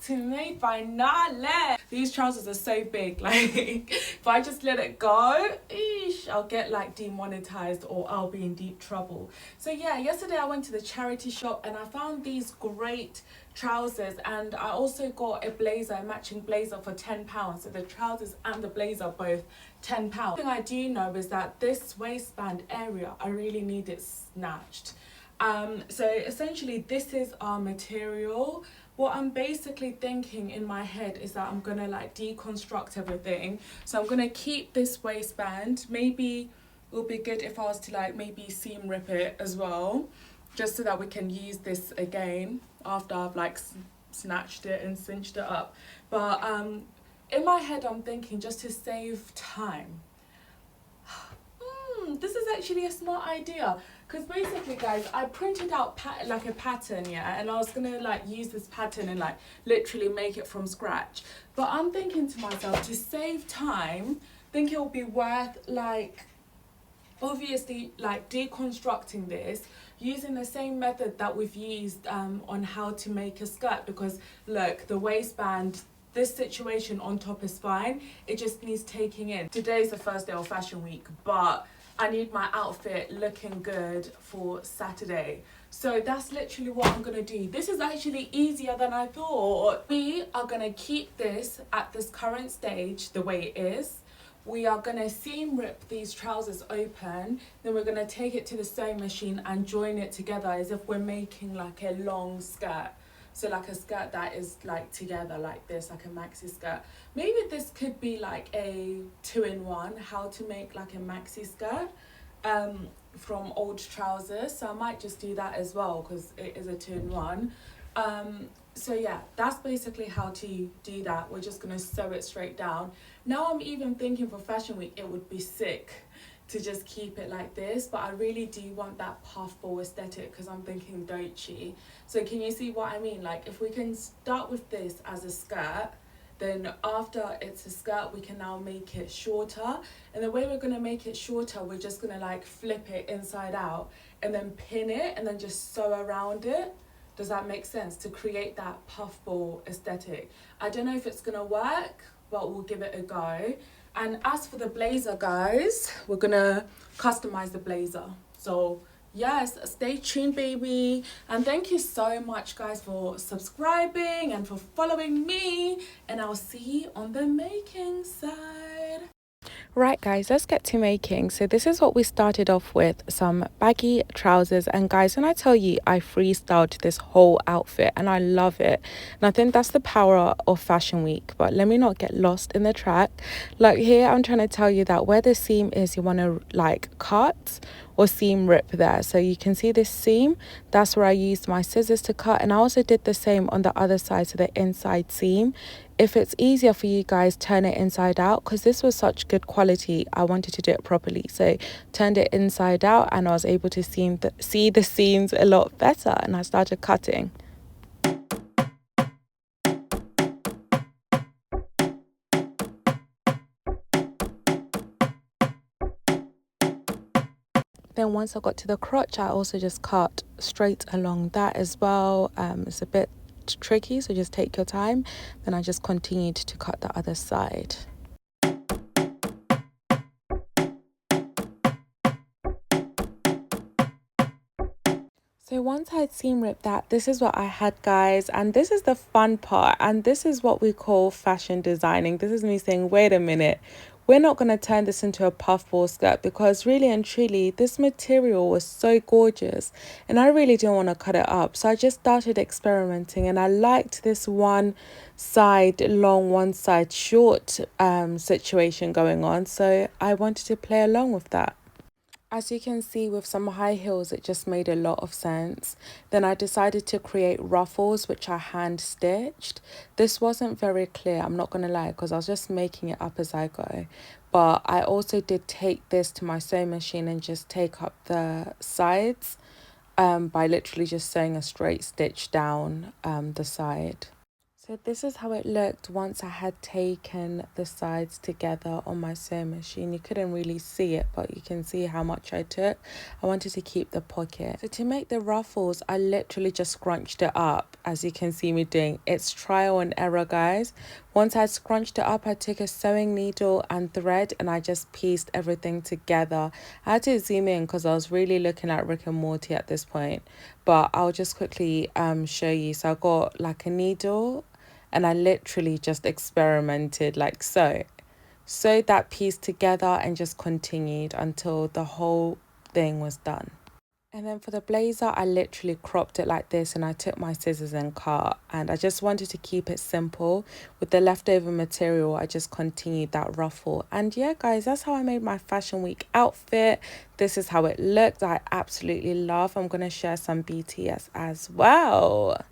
to me by Nale. These trousers are so big, like if I just let it go, I'll get like demonetized or I'll be in deep trouble. So yeah, yesterday I went to the charity shop and I found these great trousers, and I also got a blazer, a matching blazer for £10. So the trousers and the blazer are both £10. The thing I do know is that this waistband area, I really need it snatched. So essentially this is our material. What I'm basically thinking in my head is that I'm gonna like deconstruct everything. So I'm gonna keep this waistband. Maybe it would be good if I was to like maybe seam rip it as well, just so that we can use this again after I've like snatched it and cinched it up. But in my head I'm thinking, just to save time, this is actually a smart idea, because basically guys, I printed out like a pattern, yeah, and I was gonna like use this pattern and like literally make it from scratch. But I'm thinking to myself, to save time, think it'll be worth like obviously like deconstructing this using the same method that we've used on how to make a skirt. Because look, the waistband, this situation on top is fine, it just needs taking in. Today's the first day of fashion week, but I need my outfit looking good for Saturday. So that's literally what I'm gonna do. This is actually easier than I thought. We are gonna keep this at this current stage the way it is. We are gonna seam rip these trousers open, then we're gonna take it to the sewing machine and join it together as if we're making like a long skirt. So like a skirt that is like together like this, like a maxi skirt. Maybe this could be like a 2-in-1, how to make like a maxi skirt from old trousers. So I might just do that as well, because it is a 2-in-1. So yeah, that's basically how to do that. We're just gonna sew it straight down. Now I'm even thinking for fashion week it would be sick to just keep it like this, but I really do want that puffball aesthetic because I'm thinking Doechii. So can you see what I mean? Like if we can start with this as a skirt, then after it's a skirt we can now make it shorter. And the way we're going to make it shorter, we're just going to like flip it inside out and then pin it and then just sew around it. Does that make sense? To create that puffball aesthetic. I don't know if it's going to work, but we'll give it a go. And as for the blazer, guys, we're gonna customize the blazer. So yes, stay tuned, baby. And thank you so much, guys, for subscribing and for following me. And I'll see you on the making side. Right guys, let's get to making. So this is what we started off with, some baggy trousers. And guys, when I tell you I freestyled this whole outfit and I love it, and I think that's the power of fashion week. But let me not get lost in the track. Like here I'm trying to tell you that where the seam is, you want to like cut or seam rip there. So you can see this seam, that's where I used my scissors to cut, and I also did the same on the other side, so the inside seam. If it's easier for you guys, turn it inside out, because this was such good quality, I wanted to do it properly. So turned it inside out and I was able to see the seams a lot better, and I started cutting. Then once I got to the crotch, I also just cut straight along that as well. It's a bit tricky, so just take your time. Then I just continued to cut the other side. So once I'd seam ripped that, this is what I had, guys, and this is the fun part, and this is what we call fashion designing. This is me saying, wait a minute, we're not going to turn this into a puffball skirt, because really and truly this material was so gorgeous and I really didn't want to cut it up. So I just started experimenting, and I liked this one side long, one side short situation going on, so I wanted to play along with that. As you can see, with some high heels, it just made a lot of sense. Then I decided to create ruffles, which I hand stitched. This wasn't very clear, I'm not going to lie, because I was just making it up as I go. But I also did take this to my sewing machine and just take up the sides by literally just sewing a straight stitch down the side. So this is how it looked once I had taken the sides together on my sewing machine. You couldn't really see it, but you can see how much I took. I wanted to keep the pocket. So to make the ruffles, I literally just scrunched it up, as you can see me doing. It's trial and error, guys. Once I scrunched it up, I took a sewing needle and thread and I just pieced everything together. I had to zoom in because I was really looking at Rick and Morty at this point, but I'll just quickly show you. So I got like a needle and I literally just experimented like so. Sewed that piece together and just continued until the whole thing was done. And then for the blazer, I literally cropped it like this and I took my scissors and cut. And I just wanted to keep it simple. With the leftover material, I just continued that ruffle. And yeah, guys, that's how I made my fashion week outfit. This is how it looked. I absolutely love. I'm going to share some BTS as well.